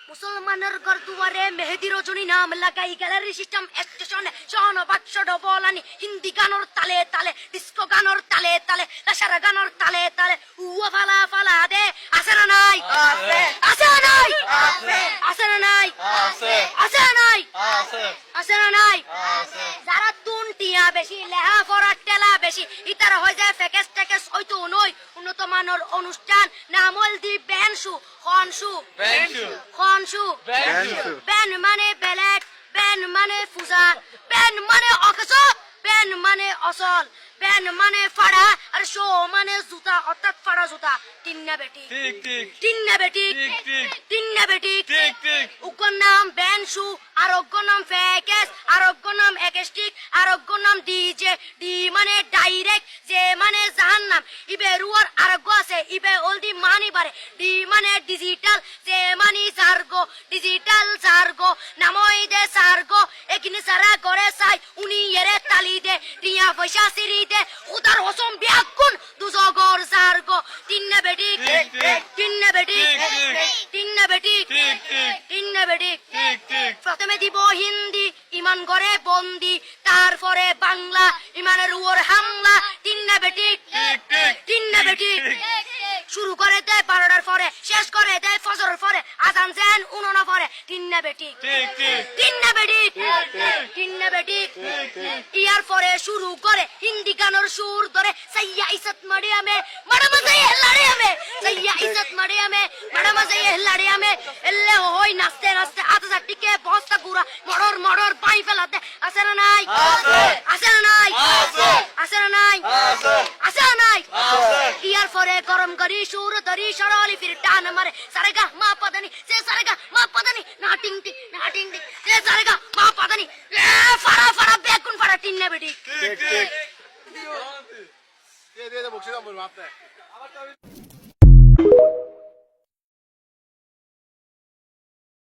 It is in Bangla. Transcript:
মুসলমানের ঘর দুয়ারে মেহেদি রজনী নাম লাগাই গ্যালারি সিস্টেম স্টেশনে সহনবাক্স ডবলানি হিন্দি গানোর তালে তালে ডিস্কো গানোর তালে তালে লাসারা গানোর তালে তালে উয়া ফালা ফালা দে আছে না নাই আছে আছে না নাই আছে আছে না নাই আছে আছে না নাই আছে আছে না নাই আছে যারা তুনটিয়া বেশি লেহা পড়া টেলা বেশি ইতারা হয়ে যায় ফেকেস টেকেস হয়তো নয় উন্নত মানের অনুষ্ঠান নামল দি বেনশু খনশু খনশু বেন মানে বেলেট বেন মানে ফুজা বেন মানে অকস বেন মানে অসল বেন মানে ফাড়া আর শো মানে জুতা অর্থাৎ ফাড়া জুতা তিন্না বেটি ঠিক ঠিক তিন্না বেটি ঠিক ঠিক তিন্না বেটি ঠিক ঠিক উগ্র নাম বেনশু আর অজ্ঞ নাম ফেকেস আর অজ্ঞ নাম একেস্টিক আর অজ্ঞ নাম ডিজে ডি মানে ডাইরেক্ট যে মানে জাহান্নাম ইবে রুয়ার আরোগ্য আছে ইবে অলদি মানি বারে ডি মানে ডিজিটাল যে মানি সার্গো ডিজিটাল সার্গো নামই দে সার্গো একিনি সারা করে সাই উনি এরে তালি দে রিয়া পয়সা সিরি দে উদার হসম বিয়াকুন দুজগর সার্গো তিন্না বেটি তিন্না বেটি তিন্না বেটি তিন্না বেটি প্রথমে দিব হিন্দি ইমান করে বন্দি তারপরে বাংলা ইমানের উপর হামলা তিন্না বেটি তিন্না বেটি শুরু করে দেয় 12টার পরে শেষ করে দেয় ফজরের পরে আজান যেন উননা পরে তিন্না বেটি তিন্না বেটি তিন্না বেটি ইয়ার পরে শুরু করে হিন্দি গানের সুর ধরে সাইয়া ইজ্জত মারিয়ামে ম্যাডাম সাইয়া লাড়িয়ামে সাইয়া ইজ্জত মারিয়ামে ম্যাডাম সাইয়া লাড়িয়ামে এলে হই নাচতে নাচতে আধা টিকে বস্তা গুড়া মড়র মড়র পাই ফেলাতে আছে না নাই আছে না নাই আছে না নাই আছে না নাই ইয়ার পরে গরম করি সুর ধরি সরলি ফির টান মারে সারেগা মা পাদানি সে সারেগা মা পাদানি না টিং টিং না টিং টিং সে সারেগা মা পাদানি ফাড়া ফাড়া বেকুন ফাড়া তিন্না বেটি ঠিক ঠিক দিয়ে বকশিশ বলবো আপনি